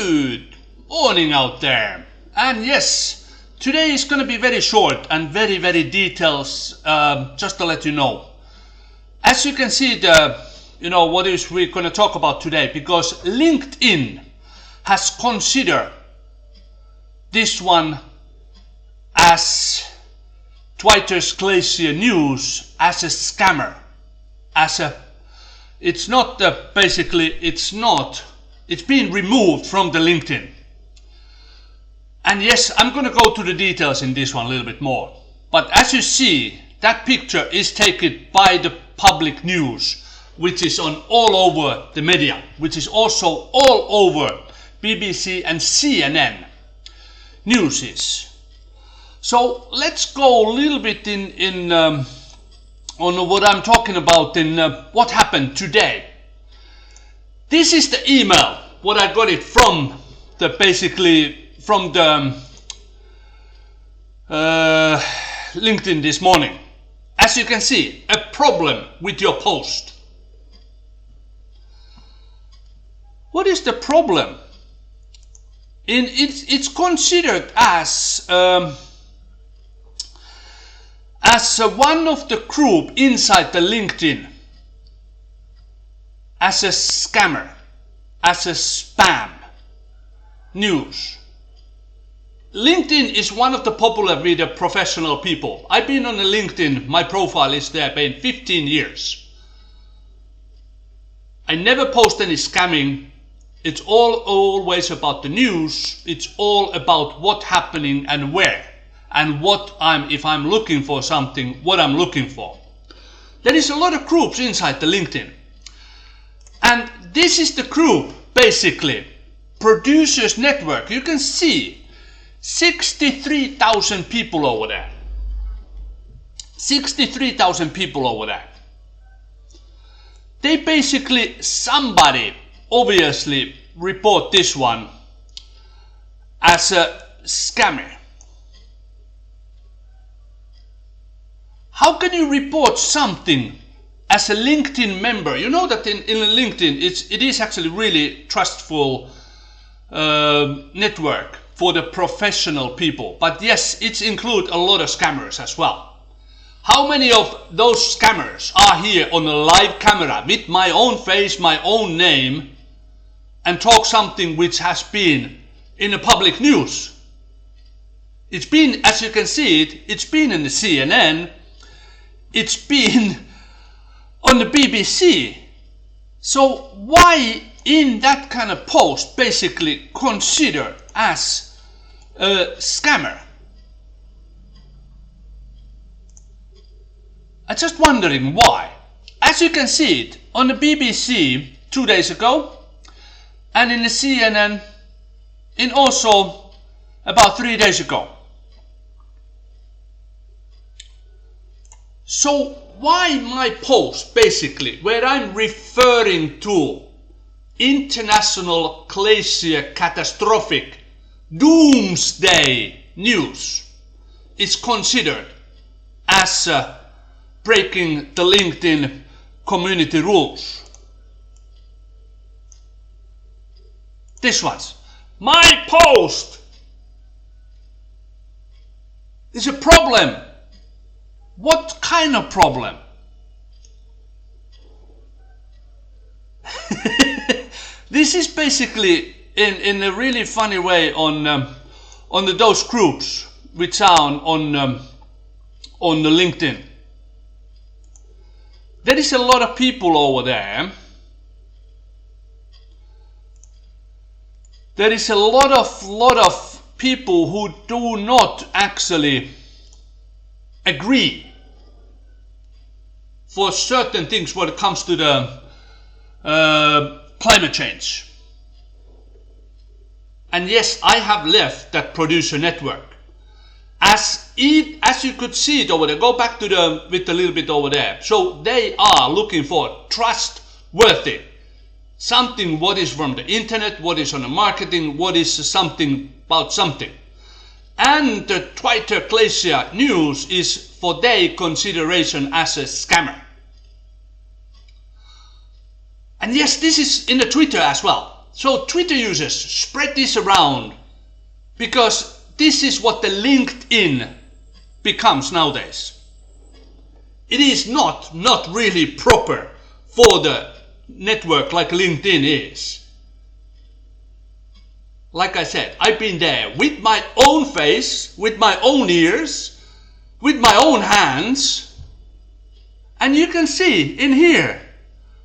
Good morning out there. And yes, today is going to be very short and very details, just to let you know. As you can see, what is we're going to talk about today, because LinkedIn has considered this one as Twitter's Glacier News as a scammer, it's been removed from the LinkedIn. And yes, I'm going to go to the details in this one a little bit more. But as you see, that picture is taken by the public news, which is on all over the media, which is also all over BBC and CNN news. So let's go a little bit on what I'm talking about in what happened today. This is the email, what I got it from the LinkedIn this morning. As you can see, a problem with your post. What is the problem? It's considered as one of the group inside the LinkedIn, as a scammer, as a spam news. LinkedIn is one of the popular with the professional people. I've been on the LinkedIn, my profile is there, been 15 years. I never post any scamming. It's always about the news. It's all about what's happening and where, and if I'm looking for something, what I'm looking for. There is a lot of groups inside the LinkedIn. And this is the group, basically, Producers Network. You can see 63,000 people over there. 63,000 people over there. They basically, somebody obviously report this one as a scammer. How can you report something as a LinkedIn member? You know that in LinkedIn it is actually really trustful network for the professional people. But yes, it includes a lot of scammers as well. How many of those scammers are here on a live camera with my own face, my own name, and talk something which has been in the public news? It's been, as you can see it's been in the CNN, it's been on the BBC. So why in that kind of post basically considered as a scammer? I'm just wondering why. As you can see it on the BBC 2 days ago, and in the CNN in also about 3 days ago. So why my post basically, where I'm referring to international glacier catastrophic doomsday news, is considered as breaking the LinkedIn community rules? This one's my post is a problem. What kind of problem? This is basically in a really funny way on those groups which are on the LinkedIn. There is a lot of people over there. There is a lot of people who do not actually agree for certain things when it comes to the climate change. And yes, I have left that producer network. As you could see it over there, go back to with a little bit over there. So they are looking for trustworthy, something what is from the internet, what is on the marketing, what is something about something. And the Twitter Glacier News is for their consideration as a scammer. And yes, this is in the Twitter as well. So Twitter users, spread this around, because this is what the LinkedIn becomes nowadays. It is not really proper for the network like LinkedIn is. Like I said, I've been there with my own face, with my own ears, with my own hands, and you can see in here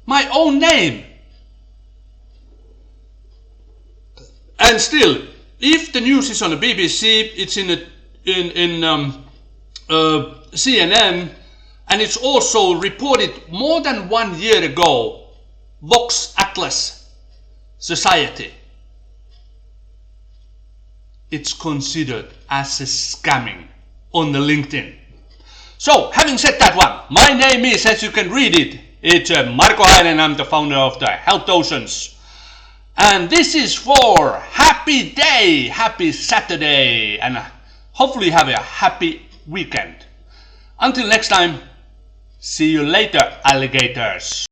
my own name. And still, if the news is on the BBC, it's in CNN, and it's also reported more than 1 year ago, Vox Atlas Society. It's considered as a scamming on the LinkedIn. So, having said that one, my name is, as you can read it, it's Marko Hainen. I'm the founder of the Help Oceans. And this is for happy day, happy Saturday, and hopefully have a happy weekend. Until next time, see you later, alligators.